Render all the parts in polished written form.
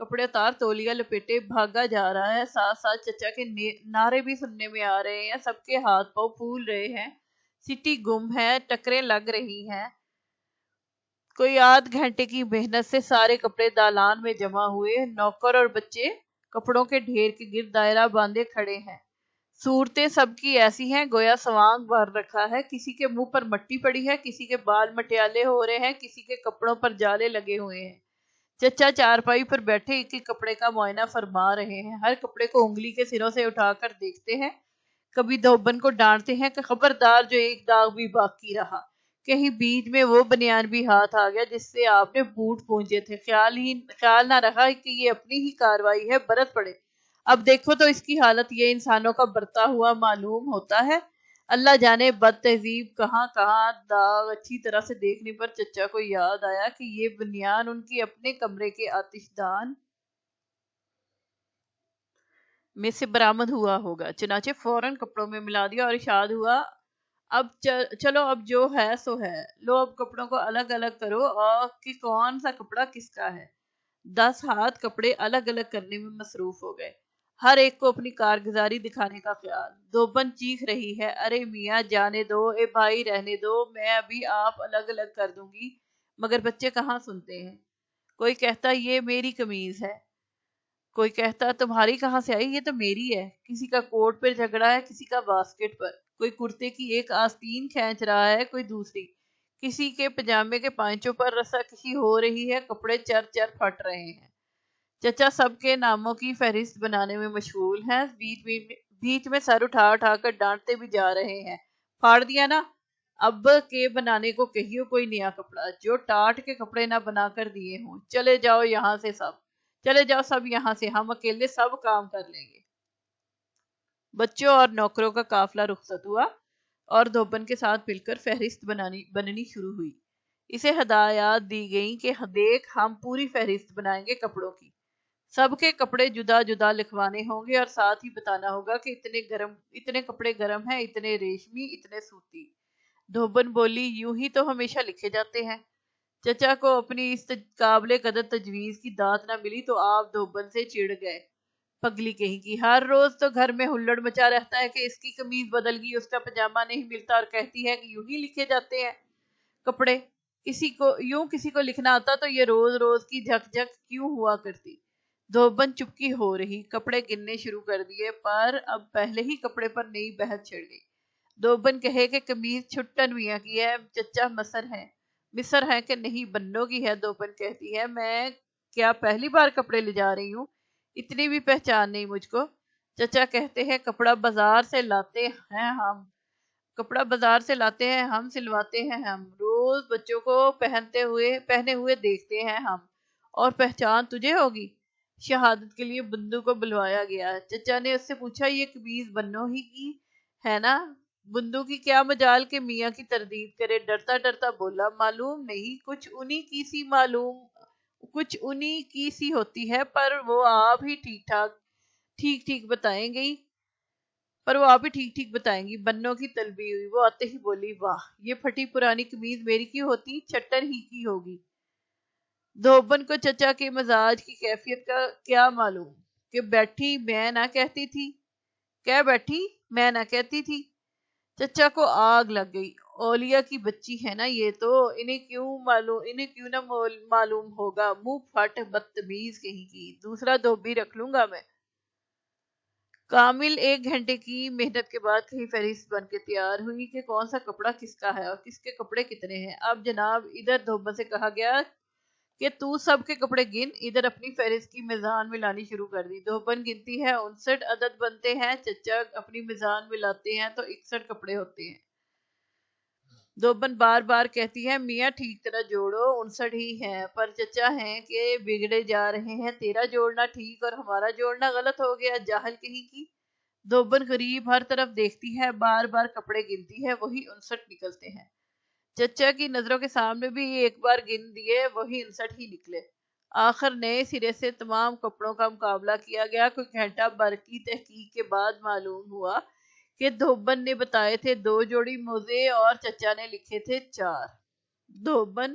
کپڑے اتار تولیہ لپیٹے بھاگا جا رہا ہے. ساتھ ساتھ چچا کے نعرے بھی سننے میں آ رہے ہیں. سب کے ہاتھ پاؤں پھول رہے ہیں. سٹی گم ہے. ٹکریں لگ رہی ہیں. کوئی آدھ گھنٹے کی محنت سے سارے کپڑے دالان میں جمع ہوئے. نوکر اور بچے کپڑوں کے ڈھیر کے گرد دائرہ باندھے کھڑے ہیں. صورتیں سب کی ایسی ہیں گویا سوانگ بھر رکھا ہے. کسی کے منہ پر مٹی پڑی ہے, کسی کے بال مٹیالے ہو رہے ہیں, کسی کے کپڑوں پر جالے لگے ہوئے ہیں. چچا چارپائی پر بیٹھے ایک ایک کپڑے کا معائنہ فرما رہے ہیں. ہر کپڑے کو انگلی کے سروں سے اٹھا کر دیکھتے ہیں. کبھی دھوبن کو ڈانٹتے ہیں کہ خبردار جو ایک داغ بھی باقی رہا. کہیں بیچ میں وہ بنیان بھی ہاتھ آ گیا جس سے آپ نے بوٹ پونجے تھے. خیال نہ رہا کہ یہ اپنی ہی کاروائی ہے, برت پڑے. اب دیکھو تو اس کی حالت یہ انسانوں کا برتا ہوا معلوم ہوتا ہے. اللہ جانے بد تہذیب کہاں کہاں داغ. اچھی طرح سے دیکھنے پر چچا کو یاد آیا کہ یہ بنیان ان کی اپنے کمرے کے آتش دان میں سے برآمد ہوا ہوگا. چنانچہ فوراً کپڑوں میں ملا دیا اور ارشاد ہوا, اب چلو اب جو ہے سو ہے. لو اب کپڑوں کو الگ الگ کرو اور کہ کون سا کپڑا کس کا ہے. 10 ہاتھ کپڑے الگ الگ کرنے میں مصروف ہو گئے. ہر ایک کو اپنی کارگزاری دکھانے کا خیال. دھوبن چیخ رہی ہے, ارے میاں جانے دو, اے بھائی رہنے دو, میں ابھی آپ الگ الگ کر دوں گی. مگر بچے کہاں سنتے ہیں. کوئی کہتا یہ میری قمیض ہے, کوئی کہتا تمہاری کہاں سے آئی, یہ تو میری ہے. کسی کا کوٹ پر جھگڑا ہے, کسی کا باسکٹ پر. کوئی کرتے کی ایک آستین کھینچ رہا ہے, کوئی دوسری. کسی کے پجامے کے پائنچوں پر رسا کشی ہو رہی ہے, کپڑے چر چر پھٹ رہے ہیں. چچا سب کے ناموں کی فہرست بنانے میں مشغول ہیں. بیچ میں سر اٹھا اٹھا کر ڈانٹتے بھی جا رہے ہیں. پھاڑ دیا نا, اب کے بنانے کو کہیو کوئی نیا کپڑا, جو ٹاٹ کے کپڑے نہ بنا کر دیے ہوں. چلے جاؤ یہاں سے سب, چلے جاؤ سب یہاں سے, ہم اکیلے سب کام کر لیں گے. بچوں اور نوکروں کا قافلہ رخصت ہوا اور دھوبن کے ساتھ مل کر فہرست بننی شروع ہوئی. اسے ہدایات دی گئیں کہ دیکھ ہم پوری فہرست بنائیں گے کپڑوں کی. سب کے کپڑے جدا جدا لکھوانے ہوں گے اور ساتھ ہی بتانا ہوگا کہ اتنے کپڑے گرم ہیں, اتنے ریشمی, اتنے سوتی. دھوبن بولی, یوں ہی تو ہمیشہ لکھے جاتے ہیں. چچا کو اپنی اس قابل قدر تجویز کی داد نہ ملی تو آپ دھوبن سے چڑ گئے. پگلی کہیں کی, ہر روز تو گھر میں ہلڑ مچا رہتا ہے کہ اس کی قمیض بدل گئی, اس کا پجامہ نہیں ملتا, اور کہتی ہے کہ یوں ہی لکھے جاتے ہیں کپڑے. کسی کو لکھنا آتا تو یہ روز روز کی جھک جھک کیوں ہوا کرتی. دھوبن چپکی ہو رہی. کپڑے گننے شروع کر دیے, پر اب پہلے ہی کپڑے پر نئی بحث چھڑ گئی. دھوبن کہے کہ قمیض چھٹن میاں کی ہے, چچا مصر ہے کہ نہیں بنوں کی ہے. دھوبن کہتی ہے, میں کیا پہلی بار کپڑے لے جا رہی ہوں, اتنی بھی پہچان نہیں مجھ کو. چچا کہتے ہیں, کپڑا بازار سے لاتے ہیں ہم, سلواتے ہیں ہم, روز بچوں کو پہنے ہوئے دیکھتے ہیں ہم, اور پہچان تجھے ہوگی. شہادت کے لیے بندو کو بلوایا گیا. چچا نے اس سے پوچھا, یہ قمیض بنوں ہی کی ہے نا. بندو کی کیا مجال کہ میاں کی تردید کرے. ڈرتا ڈرتا بولا, معلوم نہیں, کچھ انہی کی سی ہوتی ہے, پر وہ آپ ہی ٹھیک ٹھیک بتائیں گی. بنوں کی طلبی ہوئی. وہ آتے ہی بولی, واہ, یہ پھٹی پرانی قمیض میری کی ہوتی, چھٹن ہی کی ہوگی. دھوبن کو چچا کے مزاج کی کیفیت کا کیا معلوم کہ بیٹھی میں نہ کہتی تھی. چچا کو آگ لگ گئی. اولیا کی بچی ہے نا یہ تو, انہیں کیوں نہ معلوم ہوگا. منہ پھٹ, بدتمیز کہیں کی. دوسرا دھوبی رکھ لوں گا میں. کامل 1 گھنٹے کی محنت کے بعد کہیں فہرست بن کے تیار ہوئی کہ کون سا کپڑا کس کا ہے اور کس کے کپڑے کتنے ہیں. اب جناب ادھر دھوبن سے کہا گیا کہ تو سب کے کپڑے گن. ادھر اپنی فہرست کی میزان میں لانی شروع کر دی. دھوبن گنتی ہے, 59 عدد بنتے ہیں. چچا اپنی میزان میں لاتے ہیں تو 61 کپڑے ہوتے ہیں. دھوبن بار بار کہتی ہے, میاں ٹھیک طرح جوڑو, 59 ہی ہیں. پر چچا ہیں کہ بگڑے جا رہے ہیں, تیرا جوڑنا ٹھیک اور ہمارا جوڑنا غلط ہو گیا, جاہل کہیں کی. دھوبن غریب ہر طرف دیکھتی ہے, بار بار کپڑے گنتی ہے, وہی 59 نکلتے ہیں. چچا کی نظروں کے سامنے بھی ایک بار گن دیے, وہی 59 ہی نکلے. آخر نئے سرے سے تمام کپڑوں کا مقابلہ کیا گیا. کوئی گھنٹہ بھر کی تحقیق کے بعد معلوم ہوا کہ دھوبن نے بتائے تھے 2 جوڑی موزے اور چچا نے لکھے تھے 4. دھوبن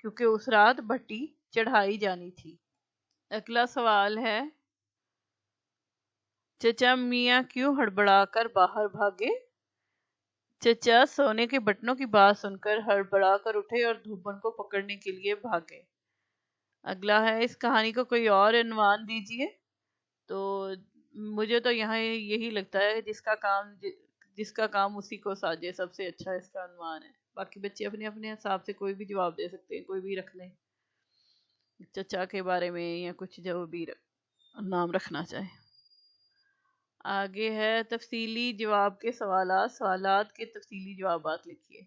کیونکہ اس رات بھٹی چڑھائی جانی تھی۔ اگلا سوال ہے، چچا میاں کیوں ہڑبڑا کر باہر بھاگے؟ چچا سونے کے بٹنوں کی بات سن کر ہڑبڑا کر اٹھے اور دھوبن کو پکڑنے کے لیے بھاگے۔ اگلا ہے، اس کہانی کو کوئی اور عنوان دیجیے۔ تو مجھے تو یہاں یہی لگتا ہے، جس کا کام اسی کو ساجے، سب سے اچھا اس کا عنوان ہے۔ باقی بچے اپنے اپنے حساب سے کوئی بھی جواب دے سکتے ہیں، کوئی بھی رکھ لیں چچا کے بارے میں، یا کچھ جو بھی نام رکھنا چاہے۔ آگے ہے تفصیلی جواب کے سوالات کے تفصیلی جوابات لکھیے۔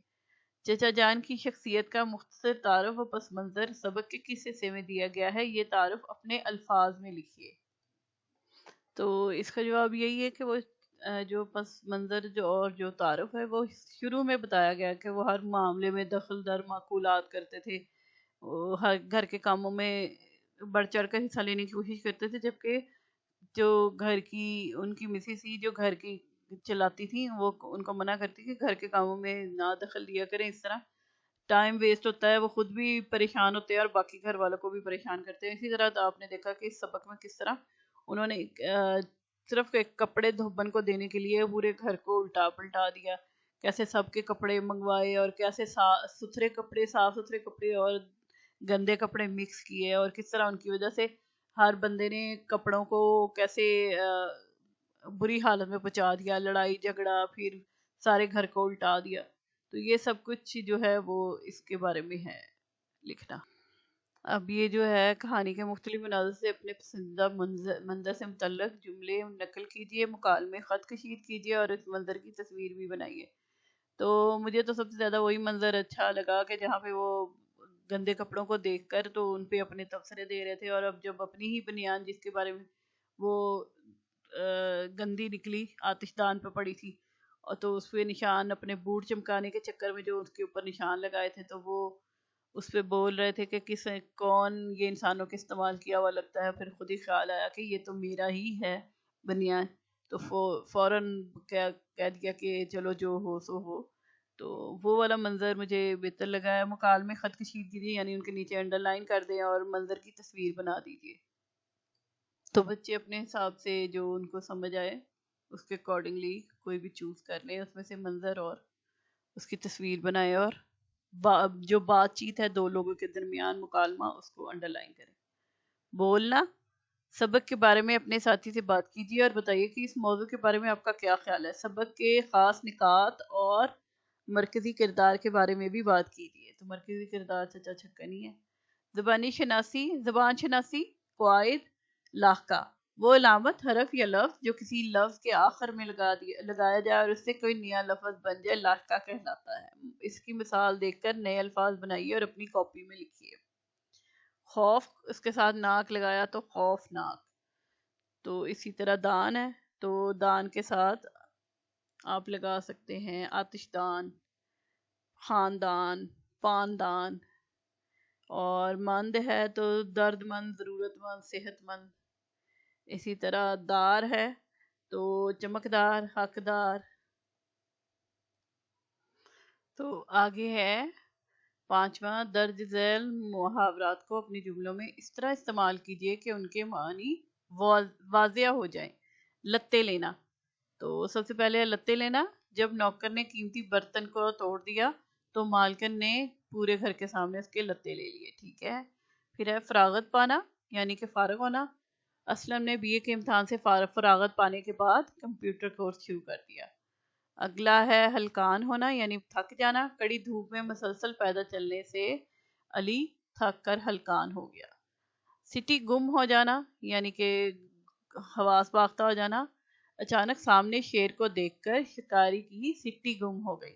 چچا جان کی شخصیت کا مختصر تعارف و پس منظر سبق کے کس حصے میں دیا گیا ہے؟ یہ تعارف اپنے الفاظ میں لکھیے۔ تو اس کا جواب یہی ہے کہ وہ جو پس منظر جو تعارف ہے، وہ شروع میں بتایا گیا کہ وہ ہر معاملے میں دخل در معقولات کرتے تھے، وہ ہر گھر کے کاموں میں بڑھ چڑھ کر حصہ لینے کی کوشش کرتے تھے، جبکہ جو گھر کی ان کی مسز تھی، جو گھر کی چلاتی تھی، وہ ان کو منع کرتی کہ گھر کے کاموں میں نہ دخل دیا کریں، اس طرح ٹائم ویسٹ ہوتا ہے، وہ خود بھی پریشان ہوتے ہیں اور باقی گھر والوں کو بھی پریشان کرتے ہیں۔ اسی طرح آپ نے دیکھا کہ اس سبق میں کس طرح انہوں نے صرف ایک کپڑے دھوبن کو دینے کے لیے پورے گھر کو الٹا پلٹا دیا، کیسے سب کے کپڑے منگوائے اور کیسے صاف ستھرے کپڑے اور گندے کپڑے مکس کیے، اور کس طرح ان کی وجہ سے ہر بندے نے کپڑوں کو کیسے بری حالت میں پہنچا دیا، لڑائی جھگڑا، پھر سارے گھر کو الٹا دیا۔ تو یہ سب کچھ جو ہے وہ اس کے بارے میں ہے لکھنا۔ اب یہ جو ہے کہانی کے مختلف مناظر سے اپنے پسندیدہ منظر سے متعلق جملے نقل کیجیے، مکالمے خط کشید کیجیے اور اس منظر کی تصویر بھی بنائیے۔ تو مجھے تو سب سے زیادہ وہی منظر اچھا لگا کہ جہاں پہ وہ گندے کپڑوں کو دیکھ کر تو ان پہ اپنے تبصرے دے رہے تھے، اور اب جب اپنی ہی بنیان جس کے بارے میں وہ گندی نکلی آتش دان پہ پڑی تھی، اور تو اس پہ نشان اپنے بوٹ چمکانے کے چکر میں جو اس کے اوپر نشان لگائے تھے، تو وہ اس پہ بول رہے تھے کہ کون یہ انسانوں کے استعمال کیا ہوا لگتا ہے۔ پھر خود ہی خیال آیا کہ یہ تو میرا ہی ہے بنیان، تو فوراً کہہ دیا کہ چلو جو ہو سو ہو۔ تو وہ والا منظر مجھے بہتر لگا ہے۔ مکالمے خط کشید کیجیے، یعنی ان کے نیچے انڈر لائن کر دیں اور منظر کی تصویر بنا دیجیے، تو بچے اپنے حساب سے جو ان کو سمجھ آئے اس کے اکارڈنگلی کوئی بھی چوز کر لیں، اس میں سے منظر اور اس کی تصویر بنائے، اور جو بات چیت ہے دو لوگوں کے درمیان مکالمہ، اس کو انڈر لائن کریں۔ بولنا، سبق کے بارے میں اپنے ساتھی سے بات کیجیے اور بتائیے کہ اس موضوع کے بارے میں آپ کا کیا خیال ہے۔ سبق کے خاص نکات اور مرکزی کردار کے بارے میں بھی بات کیجیے۔ تو مرکزی کردار چچا چھکن ہے۔ زبان شناسی، قواعد، لاحقہ، وہ علامت، حرف یا لفظ جو کسی لفظ کے آخر میں لگایا جائے اور اس سے کوئی نیا لفظ بن جائے، لاحقہ کہلاتا ہے۔ اس کی مثال دیکھ کر نئے الفاظ بنائیے اور اپنی کاپی میں لکھیے۔ خوف، اس کے ساتھ ناک لگایا تو خوفناک۔ تو اسی طرح دان ہے، تو دان کے ساتھ آپ لگا سکتے ہیں آتش دان، خاندان، پاندان، اور مند ہے تو درد مند، ضرورت مند، صحت مند۔ اسی طرح دار ہے تو چمکدار، حقدار۔ تو آگے ہے 5واں، درج ذیل محاورات کو اپنی جملوں میں اس طرح استعمال کیجیے کہ ان کے معنی واضح ہو جائیں۔ لتے لینا، تو سب سے پہلے لتے لینا، جب نوکر نے قیمتی برتن کو توڑ دیا تو مالکن نے پورے گھر کے سامنے اس کے لتے لے لیے، ٹھیک ہے۔ پھر ہے فراغت پانا، یعنی کہ فارغ ہونا۔ اسلم نے BA کے امتحان سے فراغت پانے کے بعد کمپیوٹر کورس شروع کر دیا۔ اگلا ہے ہلکان ہونا، یعنی تھک جانا۔ کڑی دھوپ میں مسلسل پیدل چلنے سے علی تھک کر ہلکان ہو گیا۔ سٹی گم ہو جانا، یعنی کہ حواس باختہ ہو جانا۔ اچانک سامنے شیر کو دیکھ کر شکاری کی سٹی گم ہو گئی۔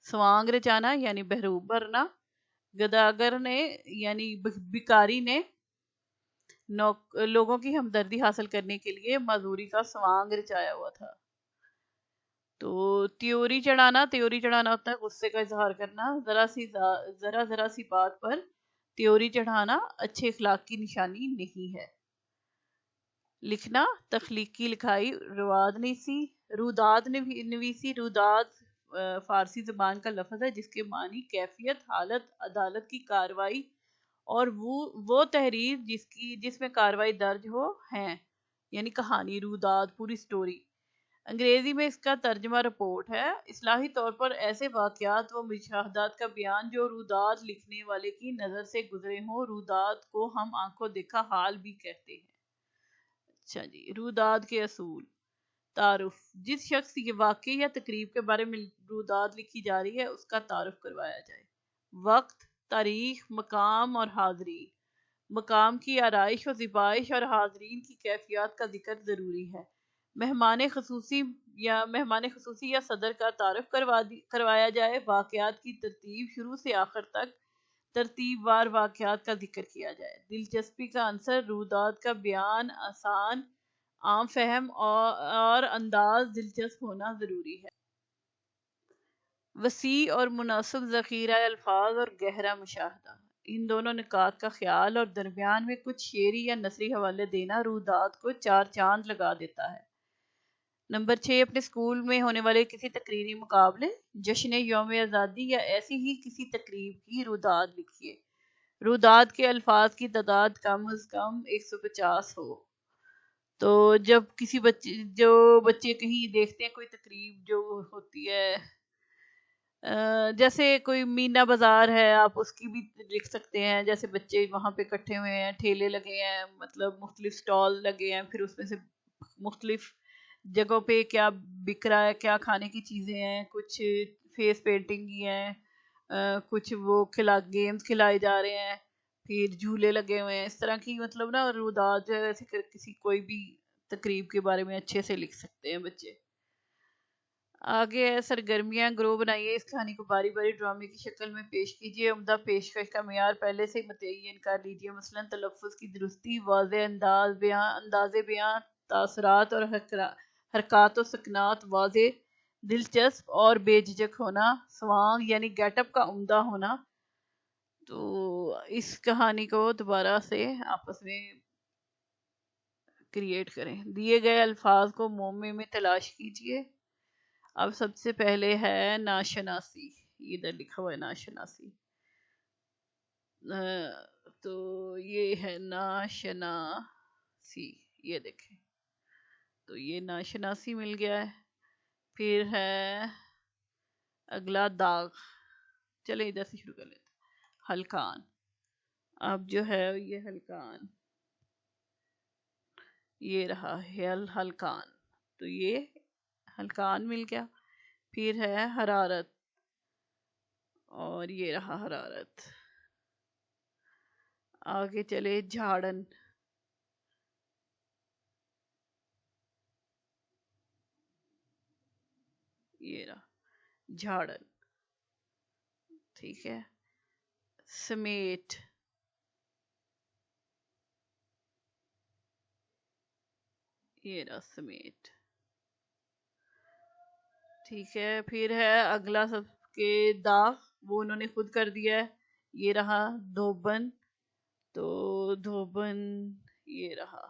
سوانگ رچانا، یعنی بحروب بھرنا۔ گداگر نے، یعنی بکاری نے لوگوں کی ہمدردی حاصل کرنے کے لیے معذوری کا سوانگ رچایا ہوا تھا۔ تو تیوری چڑھانا ہوتا ہے غصے کا اظہار کرنا۔ ذرا سی بات پر تیوری چڑھانا اچھے اخلاق کی نشانی نہیں ہے۔ لکھنا، تخلیقی لکھائی، روداد نویسی، روداد فارسی زبان کا لفظ ہے جس کے معنی کیفیت، حالت، عدالت کی کاروائی اور وہ تحریر جس میں کاروائی درج ہو ہیں، یعنی کہانی، روداد، پوری سٹوری۔ انگریزی میں اس کا ترجمہ رپورٹ ہے۔ اصطلاحی طور پر ایسے واقعات و مشاہدات کا بیان جو روداد لکھنے والے کی نظر سے گزرے ہوں۔ روداد کو ہم آنکھوں دیکھا حال بھی کہتے ہیں۔ اچھا جی، روداد کے اصول۔ تعارف: جس شخص کے واقعے یا تقریب کے بارے میں روداد لکھی جا رہی ہے اس کا تعارف کروایا جائے۔ وقت، تاریخ، مقام اور حاضرین: مقام کی آرائش و زیبائش اور حاضرین کی کیفیات کا ذکر ضروری ہے۔ مہمان خصوصی یا صدر کا تعارف کروایا جائے۔ واقعات کی ترتیب: شروع سے آخر تک ترتیب وار واقعات کا ذکر کیا جائے۔ دلچسپی کا عنصر: روداد کا بیان آسان، عام فہم اور انداز دلچسپ ہونا ضروری ہے۔ وسیع اور مناسب ذخیرہ الفاظ اور گہرا مشاہدہ: ان دونوں نکات کا خیال اور درمیان میں کچھ شعری یا نثری حوالے دینا روداد کو چار چاند لگا دیتا ہے۔ نمبر 6، اپنے اسکول میں ہونے والے کسی تقریری مقابلے، جشن یوم آزادی یا ایسی ہی کسی تقریب کی روداد لکھیے۔ روداد کے الفاظ کی تعداد کم از کم 150 ہو۔ تو جب بچے کہیں دیکھتے ہیں کوئی تقریب جو ہوتی ہے، جیسے کوئی مینا بازار ہے، آپ اس کی بھی لکھ سکتے ہیں۔ جیسے بچے وہاں پہ اکٹھے ہوئے ہیں، ٹھیلے لگے ہیں، مطلب مختلف سٹال لگے ہیں، پھر اس میں سے مختلف جگہوں پہ کیا بک رہا ہے، کیا کھانے کی چیزیں ہیں، کچھ فیس پینٹنگ کی ہیں، کچھ وہ گیمز کھلائے جا رہے ہیں، پھر جھولے لگے ہوئے ہیں۔ اس طرح کی مطلب نا روداد جو ہے ویسے کسی کوئی بھی تقریب کے بارے میں اچھے سے لکھ سکتے ہیں بچے۔ آگے ہے سرگرمیاں۔ گروہ بنائیے، اس کہانی کو باری باری ڈرامے کی شکل میں پیش کیجیے۔ عمدہ پیشکش کا معیار پہلے سے متعین کر لیجیے، مثلاً تلفظ کی درستی، واضح انداز بیان، تاثرات اور حرکات و سکنات واضح، دلچسپ اور بے جھجک ہونا، سوانگ یعنی گیٹ اپ کا عمدہ ہونا۔ تو اس کہانی کو دوبارہ سے آپس میں کریٹ کریں۔ دیے گئے الفاظ کو مومے میں تلاش کیجیے۔ اب سب سے پہلے ہے ناشناسی، ادھر لکھا ہوا ہے ناشناسی۔ تو یہ ہے ناشناسی، یہ دیکھیں، تو یہ ناشناسی مل گیا ہے۔ پھر ہے اگلا داغ، چلے ادھر سے شروع کر لیتے ہیں۔ ہلکان، اب جو ہے یہ ہلکان، یہ رہا ہلکان، تو یہ ہلکان مل گیا۔ پھر ہے حرارت، اور یہ رہا حرارت۔ آگے چلے جھاڑن، یہ رہا جھاڑن، ٹھیک ہے۔ سمیٹ، یہ رہا سمیٹ، ٹھیک ہے۔ پھر ہے اگلا سب کے داغ، وہ انہوں نے خود کر دیا ہے، یہ رہا دھوبن، تو دھوبن یہ رہا،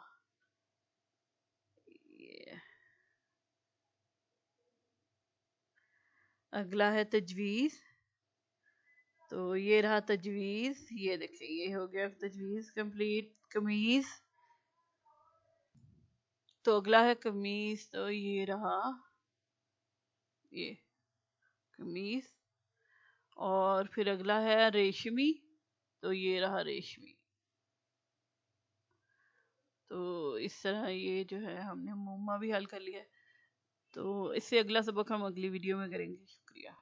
یہ اگلا ہے تجویز، تو یہ رہا تجویز، یہ دیکھیں یہ ہو گیا تجویز کمپلیٹ۔ قمیض، تو اگلا ہے قمیض، تو یہ رہا یہ قمیض، اور پھر اگلا ہے ریشمی، تو یہ رہا ریشمی۔ تو اس طرح یہ جو ہے ہم نے موما بھی حل کر لیا ہے۔ تو اس سے اگلا سبق ہم اگلی ویڈیو میں کریں گے۔ شکریہ۔